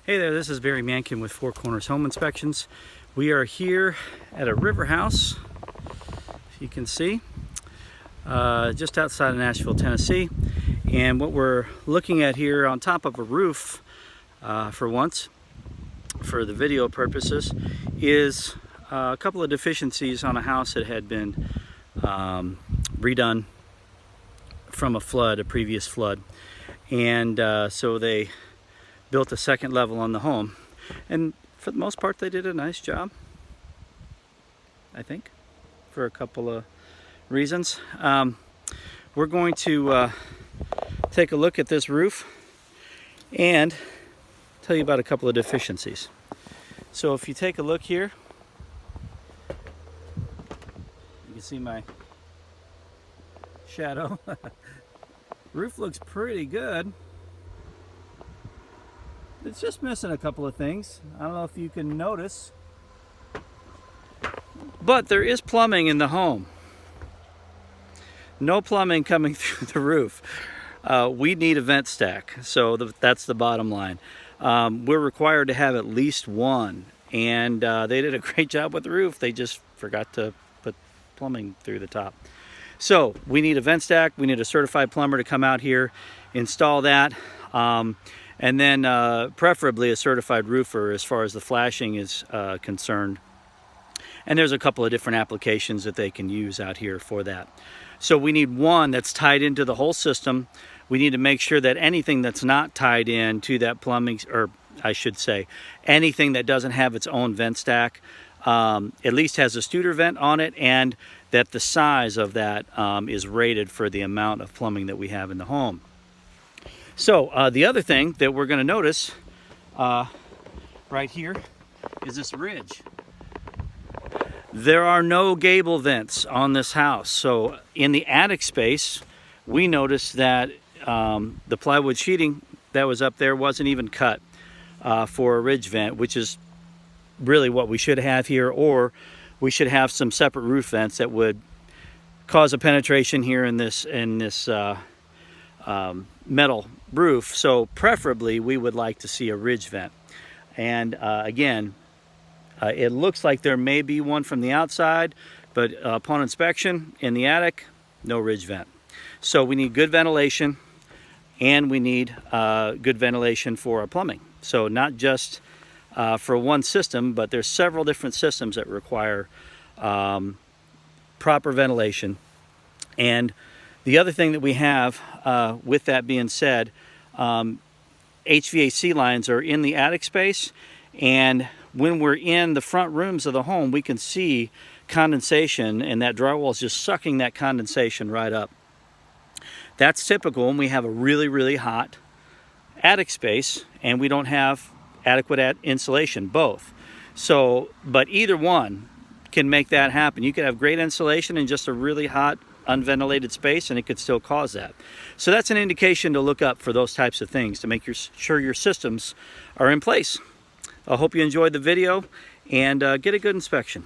Hey there, this is Barry Mankin with Four Corners Home Inspections. We are here at a river house, if you can see, just outside of Nashville, Tennessee. And what we're looking at here on top of a roof, for once, for the video purposes, is a couple of deficiencies on a house that had been redone from a flood, a previous flood. And so they built a second level on the home, and for the most part they did a nice job, I think, for a couple of reasons. We're going to take a look at this roof and tell you about a couple of deficiencies. So if you take a look here, you can see my shadow. Roof looks pretty good. It's just missing a couple of things. I don't know if you can notice, but there is plumbing in the home. No plumbing coming through the roof. We need a vent stack, so that's the bottom line. We're required to have at least one, and they did a great job with the roof. They just forgot to put plumbing through the top. So we need a vent stack. We need a certified plumber to come out here, install that. And then preferably a certified roofer as far as the flashing is concerned. And there's a couple of different applications that they can use out here for that. So we need one that's tied into the whole system. We need to make sure that anything that's not tied in to that plumbing, or I should say, anything that doesn't have its own vent stack, at least has a Studer vent on it, and that the size of that is rated for the amount of plumbing that we have in the home. So the other thing that we're going to notice right here is this ridge. There are no gable vents on this house. So in the attic space, we noticed that the plywood sheeting that was up there wasn't even cut for a ridge vent, which is really what we should have here, or we should have some separate roof vents that would cause a penetration here in this metal roof. So preferably we would like to see a ridge vent. And again, it looks like there may be one from the outside, but upon inspection in the attic, no ridge vent. So we need good ventilation, and we need good ventilation for our plumbing. So not just for one system, but there's several different systems that require proper ventilation. And the other thing that we have, with that being said, HVAC lines are in the attic space, and when we're in the front rooms of the home, we can see condensation, and that drywall is just sucking that condensation right up. That's typical when we have a really, really hot attic space and we don't have adequate insulation, both. So, but either one can make that happen. You could have great insulation in just a really hot, unventilated space, and it could still cause that. So that's an indication to look up for those types of things to make sure your systems are in place. I hope you enjoyed the video, and get a good inspection.